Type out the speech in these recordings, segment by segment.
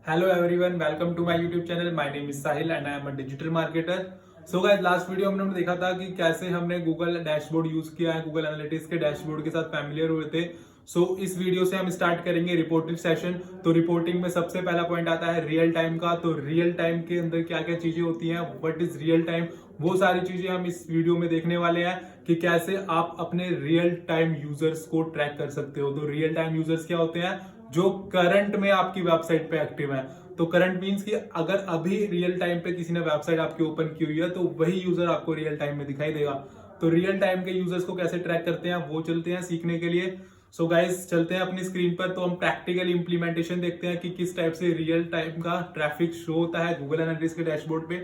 Hello everyone, welcome to my YouTube channel. My name is Sahil and I am a digital marketer. So guys, last video हमने देखा था कि कैसे हमने Google dashboard use किया है, गूगल एनालिटिक्स के डैशबोर्ड के साथ फैमिलियर हुए थे. इस वीडियो से हम स्टार्ट करेंगे रिपोर्टिंग सेशन. तो रिपोर्टिंग में सबसे पहला पॉइंट आता है रियल टाइम का. तो रियल टाइम के अंदर क्या क्या चीजें होती हैं, व्हाट इज रियल टाइम, वो सारी चीजें हम इस वीडियो में देखने वाले हैं कि कैसे आप अपने रियल टाइम यूजर्स को ट्रैक कर सकते हो. तो रियल टाइम यूजर्स क्या होते हैं, जो करंट में आपकी वेबसाइट पे एक्टिव है. तो करंट मींस कि अगर अभी रियल टाइम पे किसी ने वेबसाइट आपकी ओपन की हुई है तो वही यूजर आपको रियल टाइम में दिखाई देगा. तो रियल टाइम के यूजर्स को कैसे ट्रैक करते हैं वो चलते हैं सीखने के लिए. सो गाइस चलते हैं अपनी स्क्रीन पर. तो हम प्रैक्टिकल इंप्लीमेंटेशन देखते हैं कि किस टाइप से रियल टाइम का ट्रैफिक शो होता है गूगल एनालिटिक्स के डैशबोर्ड पे.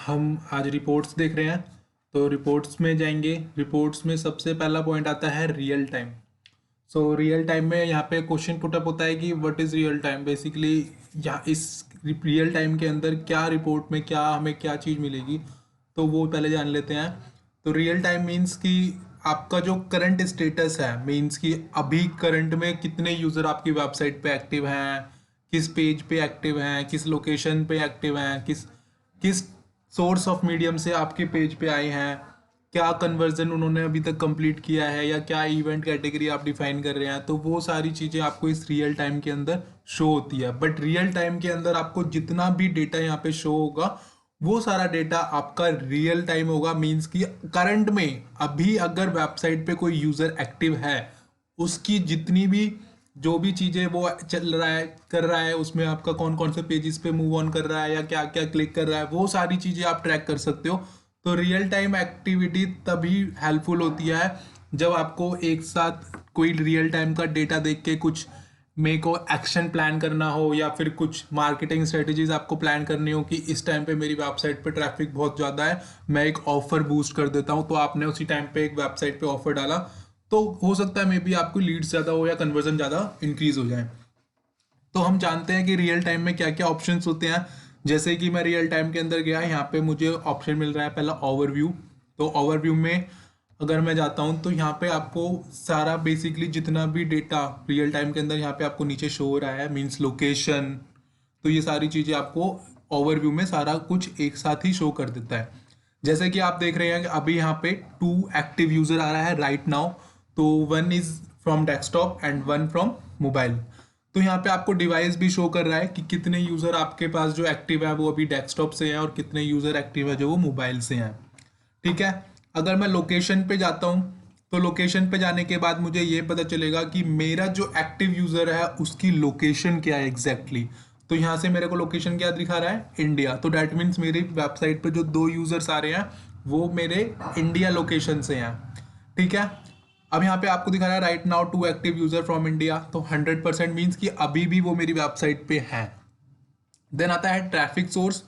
हम आज रिपोर्ट्स देख रहे हैं. तो रिपोर्ट्स में जाएंगे. रिपोर्ट्स में सबसे पहला पॉइंट आता है रियल टाइम. रियल टाइम में यहाँ पे क्वेश्चन पुटअप होता है कि what is real time. Basically यहाँ इस रियल टाइम के अंदर क्या रिपोर्ट में क्या हमें क्या चीज़ मिलेगी, तो वो पहले जान लेते हैं. तो रियल टाइम मीन्स कि आपका जो करंट स्टेटस है, मीन्स कि अभी करंट में कितने यूज़र आपकी वेबसाइट पे एक्टिव हैं, किस पेज पे एक्टिव हैं, किस लोकेशन पे एक्टिव हैं, किस किस सोर्स ऑफ मीडियम से आपके पेज पे आए हैं, क्या कन्वर्जन उन्होंने अभी तक कंप्लीट किया है, या क्या इवेंट कैटेगरी आप डिफाइन कर रहे हैं. तो वो सारी चीज़ें आपको इस रियल टाइम के अंदर शो होती है. बट रियल टाइम के अंदर आपको जितना भी डेटा यहाँ पे शो होगा वो सारा डेटा आपका रियल टाइम होगा. मीन्स कि करंट में अभी अगर वेबसाइट पे कोई यूज़र एक्टिव है, उसकी जितनी भी जो भी चीज़ें वो चल रहा है कर रहा है, उसमें आपका कौन कौन से पेजेस पे मूव ऑन कर रहा है या क्या क्या क्लिक कर रहा है, वो सारी चीज़ें आप ट्रैक कर सकते हो. तो रियल टाइम एक्टिविटी तभी हेल्पफुल होती है जब आपको एक साथ कोई रियल टाइम का डेटा देख के कुछ मेरे को एक्शन प्लान करना हो, या फिर कुछ मार्केटिंग स्ट्रेटजीज आपको प्लान करनी हो कि इस टाइम पे मेरी वेबसाइट पे ट्रैफिक बहुत ज़्यादा है, मैं एक ऑफर बूस्ट कर देता हूँ. तो आपने उसी टाइम पे एक वेबसाइट पे ऑफर डाला, तो हो सकता है मे बी आपको लीड्स ज़्यादा हो या कन्वर्जन ज़्यादा इंक्रीज हो जाए. तो हम जानते हैं कि रियल टाइम में क्या क्या ऑप्शंस होते हैं. जैसे कि मैं रियल टाइम के अंदर गया, यहाँ पे मुझे ऑप्शन मिल रहा है पहला ओवरव्यू. तो ओवरव्यू में अगर मैं जाता हूँ तो यहाँ पे आपको सारा बेसिकली जितना भी डेटा रियल टाइम के अंदर यहाँ पे आपको नीचे शो हो रहा है, मीन्स लोकेशन, तो ये सारी चीज़ें आपको ओवरव्यू में सारा कुछ एक साथ ही शो कर देता है. जैसे कि आप देख रहे हैं कि अभी यहाँ पे 2 एक्टिव यूज़र आ रहा है राइट नाउ. तो 1 is from desktop and 1 from mobile. तो यहाँ पे आपको डिवाइस भी शो कर रहा है कि कितने यूज़र आपके पास जो एक्टिव है वो अभी डेस्कटॉप से हैं और कितने यूज़र एक्टिव है जो वो मोबाइल से हैं. ठीक है. अगर मैं लोकेशन पे जाता हूँ तो लोकेशन पे जाने के बाद मुझे ये पता चलेगा कि मेरा जो एक्टिव यूज़र है उसकी लोकेशन क्या है एग्जैक्टली. तो यहाँ से मेरे को लोकेशन क्या दिखा रहा है, इंडिया. तो डैट मीन्स मेरी वेबसाइट पे जो 2 यूज़र्स आ रहे हैं वो मेरे इंडिया लोकेशन से हैं. ठीक है. अब यहाँ पे आपको दिखा रहा है right now 2 active user from India. तो 100% मीन्स कि अभी भी वो मेरी वेबसाइट पे हैं. देन आता है ट्रैफिक सोर्स.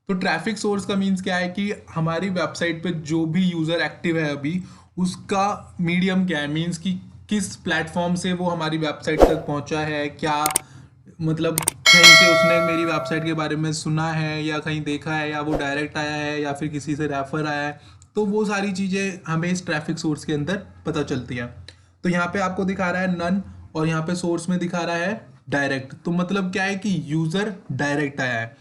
तो ट्रैफिक सोर्स का मीन्स क्या है कि हमारी वेबसाइट पे जो भी यूज़र एक्टिव है अभी, उसका मीडियम क्या है, मीन्स कि किस प्लेटफॉर्म से वो हमारी वेबसाइट तक पहुंचा है, क्या मतलब कहीं से उसने मेरी वेबसाइट के बारे में सुना है या कहीं देखा है, या वो डायरेक्ट आया है या फिर किसी से रेफर आया है. तो वो सारी चीज़ें हमें इस ट्रैफिक सोर्स के अंदर पता चलती हैं. तो यहाँ पे आपको दिखा रहा है नन, और यहाँ पे सोर्स में दिखा रहा है डायरेक्ट. तो मतलब क्या है कि यूज़र डायरेक्ट आया है.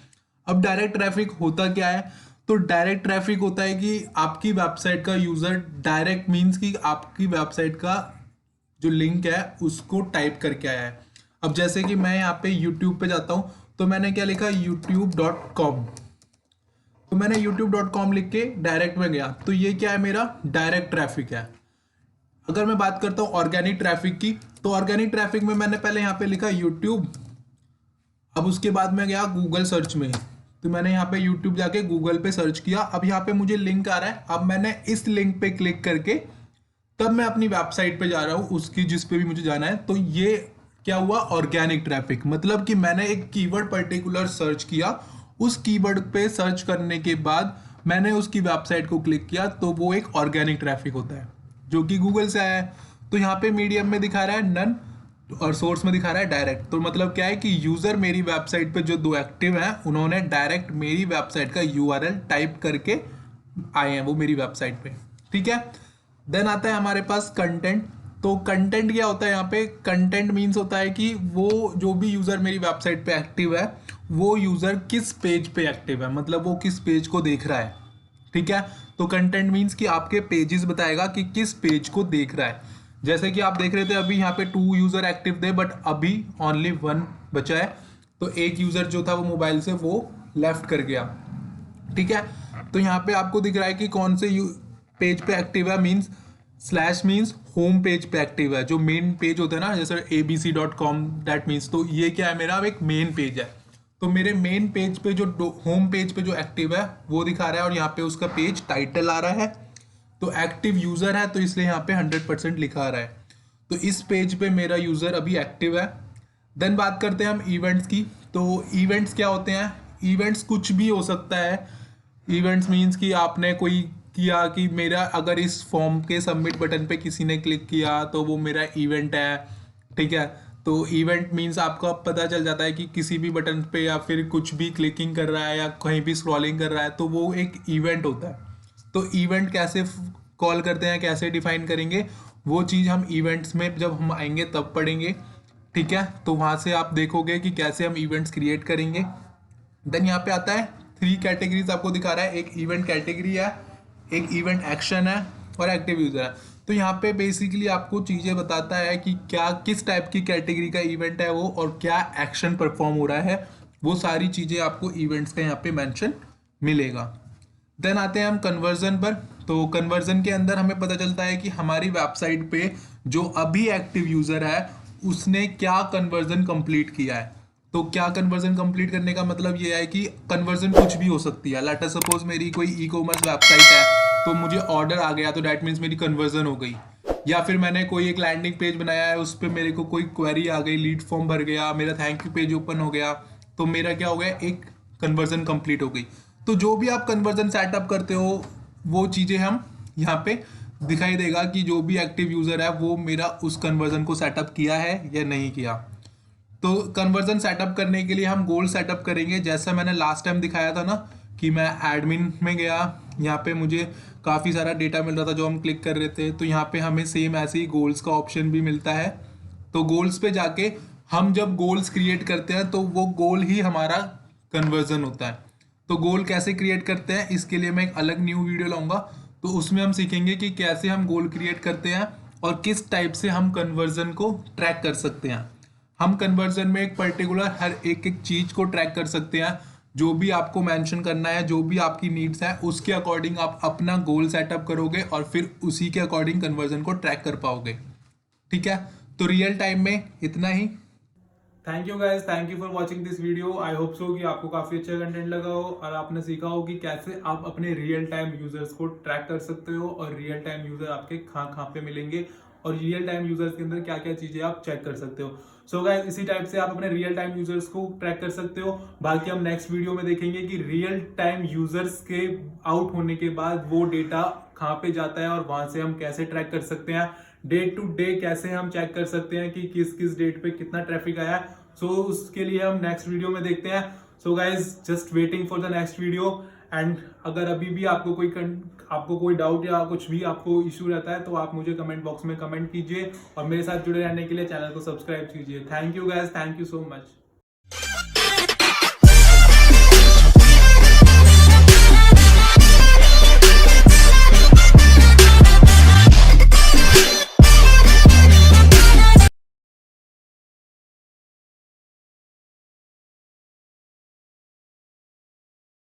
अब डायरेक्ट ट्रैफिक होता क्या है, तो डायरेक्ट ट्रैफिक होता है कि आपकी वेबसाइट का यूज़र डायरेक्ट मीन्स कि आपकी वेबसाइट का जो लिंक है उसको टाइप करके आया है. अब जैसे कि मैं यहाँ पे YouTube पे जाता हूँ तो मैंने क्या लिखा, youtube.com. तो मैंने youtube.com लिख के डायरेक्ट में गया, तो ये क्या है, मेरा डायरेक्ट ट्रैफिक है. अगर मैं बात करता हूँ ऑर्गेनिक ट्रैफिक की, तो ऑर्गेनिक ट्रैफिक में मैंने पहले यहाँ पे लिखा यूट्यूब. अब उसके बाद मैं गया गूगल सर्च में, तो मैंने यहाँ पे यूट्यूब जाके गूगल पे सर्च किया. अब यहाँ पे मुझे लिंक आ रहा है. अब मैंने इस लिंक पे क्लिक करके तब मैं अपनी वेबसाइट पे जा रहा हूँ उसकी जिस पे भी मुझे जाना है. तो ये क्या हुआ, ऑर्गेनिक ट्रैफिक. मतलब कि मैंने एक कीवर्ड पर्टिकुलर सर्च किया, उस कीवर्ड पे सर्च करने के बाद मैंने उसकी वेबसाइट को क्लिक किया, तो वो एक ऑर्गेनिक ट्रैफिक होता है जो कि गूगल से आया है. तो यहाँ पे मीडियम में दिखा रहा है नन और सोर्स में दिखा रहा है डायरेक्ट. तो मतलब क्या है कि यूज़र मेरी वेबसाइट पे जो 2 एक्टिव हैं उन्होंने डायरेक्ट मेरी वेबसाइट का URL टाइप करके आए हैं वो मेरी वेबसाइट पे. ठीक है। देन आता है हमारे पास कंटेंट। तो कंटेंट क्या होता है यहाँ पे? कंटेंट मीन्स होता है कि वो जो भी यूज़र मेरी वेबसाइट पे एक्टिव है वो यूज़र किस पेज पे एक्टिव है, मतलब वो किस पेज को देख रहा है। ठीक है। तो कंटेंट मीन्स कि आपके पेजेस बताएगा कि किस पेज को देख रहा है। जैसे कि आप देख रहे थे अभी यहाँ पे 2 यूज़र एक्टिव थे बट अभी ओनली 1 बचा है। तो एक यूज़र जो था वो मोबाइल से वो लेफ्ट कर गया। ठीक है। तो यहाँ पे आपको दिख रहा है कि कौन से पेज पे एक्टिव है, means slash means home page पे एक्टिव है। जो मेन पेज होता है ना, जैसे abc.com, दैट मीन्स, तो ये क्या है, मेरा एक मेन पेज है। तो मेरे मेन पेज पे जो होम पेज पे जो एक्टिव है वो दिखा रहा है, और यहाँ पे उसका पेज टाइटल आ रहा है। तो एक्टिव यूज़र है तो इसलिए यहाँ पे 100% लिखा आ रहा है। तो इस पेज पे मेरा यूज़र अभी एक्टिव है। देन बात करते हैं हम इवेंट्स की। तो इवेंट्स क्या होते हैं? इवेंट्स कुछ भी हो सकता है। इवेंट्स मीन्स कि आपने कोई किया कि मेरा अगर इस फॉर्म के सबमिट बटन पे किसी ने क्लिक किया तो वो मेरा इवेंट है। ठीक है। तो इवेंट मीन्स आपको अब पता चल जाता है कि किसी भी बटन पे या फिर कुछ भी क्लिकिंग कर रहा है या कहीं भी स्क्रॉलिंग कर रहा है तो वो एक इवेंट होता है। तो इवेंट कैसे कॉल करते हैं, कैसे डिफाइन करेंगे, वो चीज़ हम इवेंट्स में जब हम आएंगे तब पढ़ेंगे। ठीक है। तो वहाँ से आप देखोगे कि कैसे हम इवेंट्स क्रिएट करेंगे। देन यहाँ पे आता है 3 कैटेगरीज आपको दिखा रहा है। एक इवेंट कैटेगरी है, एक इवेंट एक्शन है, और एक्टिव यूजर है। तो यहाँ पे बेसिकली आपको चीज़ें बताता है कि क्या किस टाइप की कैटेगरी का इवेंट है वो, और क्या एक्शन परफॉर्म हो रहा है। वो सारी चीज़ें आपको इवेंट्स का यहाँ पे मेंशन मिलेगा। देन आते हैं हम कन्वर्जन पर। तो कन्वर्जन के अंदर हमें पता चलता है कि हमारी वेबसाइट पे जो अभी एक्टिव यूज़र है उसने क्या कन्वर्जन कंप्लीट किया है। तो क्या कन्वर्जन कंप्लीट करने का मतलब ये है कि कन्वर्जन कुछ भी हो सकती है। लेट अस सपोज मेरी कोई ई कॉमर्स वेबसाइट है तो मुझे ऑर्डर आ गया तो डैट मीन्स मेरी कन्वर्जन हो गई। या फिर मैंने कोई एक लैंडिंग पेज बनाया है, उस पर मेरे को कोई क्वेरी आ गई, लीड फॉर्म भर गया, मेरा थैंक यू पेज ओपन हो गया, तो मेरा क्या हो गया, एक कन्वर्जन कंप्लीट हो गई। तो जो भी आप कन्वर्जन सेटअप करते हो वो चीज़ें हम यहाँ पे दिखाई देगा कि जो भी एक्टिव यूज़र है वो मेरा उस कन्वर्जन को सेटअप किया है या नहीं किया। तो कन्वर्जन सेटअप करने के लिए हम गोल सेटअप करेंगे, जैसा मैंने लास्ट टाइम दिखाया था ना कि मैं एडमिन में गया, यहाँ पे मुझे काफ़ी सारा डेटा मिल रहा था जो हम क्लिक कर रहे थे। तो यहाँ पे हमें सेम ऐसे ही गोल्स का ऑप्शन भी मिलता है। तो गोल्स पे जाके हम जब गोल्स क्रिएट करते हैं तो वो गोल ही हमारा कन्वर्जन होता है। तो गोल कैसे क्रिएट करते हैं इसके लिए मैं एक अलग न्यू वीडियो लाऊंगा। तो उसमें हम सीखेंगे कि कैसे हम गोल क्रिएट करते हैं और किस टाइप से हम कन्वर्जन को ट्रैक कर सकते हैं। हम कन्वर्जन में एक पर्टिकुलर हर एक एक चीज़ को ट्रैक कर सकते हैं। जो भी आपको मेंशन करना है, जो भी आपकी नीड्स है, उसके अकॉर्डिंग आप अपना गोल सेटअप करोगे और फिर उसी के अकॉर्डिंग कन्वर्जन को ट्रैक कर पाओगे। ठीक है। तो रियल टाइम में इतना ही। Thank you guys, thank you for watching this video. I hope so कि आपको काफ़ी अच्छा कंटेंट लगा हो और आपने सीखा हो कि कैसे आप अपने रियल टाइम यूजर्स को ट्रैक कर सकते हो और रियल टाइम यूजर आपके कहाँ कहाँ पे मिलेंगे और रियल टाइम यूजर्स के अंदर क्या क्या चीज़ें आप चेक कर सकते हो। सो गाइज, इसी टाइप से आप अपने रियल टाइम यूजर्स को ट्रैक कर सकते हो। बाकी हम नेक्स्ट वीडियो में देखेंगे कि रियल टाइम यूजर्स के आउट होने के बाद वो डेटा कहाँ पे जाता है और वहां से हम कैसे ट्रैक कर सकते हैं। डे टू डे कैसे हम चेक कर सकते हैं कि किस किस डेट पे कितना ट्रैफिक आया है। सो उसके लिए हम नेक्स्ट वीडियो में देखते हैं। So guys, just waiting for the next video. And अगर अभी भी आपको कोई डाउट या कुछ भी आपको इशू रहता है तो आप मुझे कमेंट बॉक्स में कमेंट कीजिए और मेरे साथ जुड़े रहने के लिए चैनल को सब्सक्राइब कीजिए। Thank you guys, thank you so much.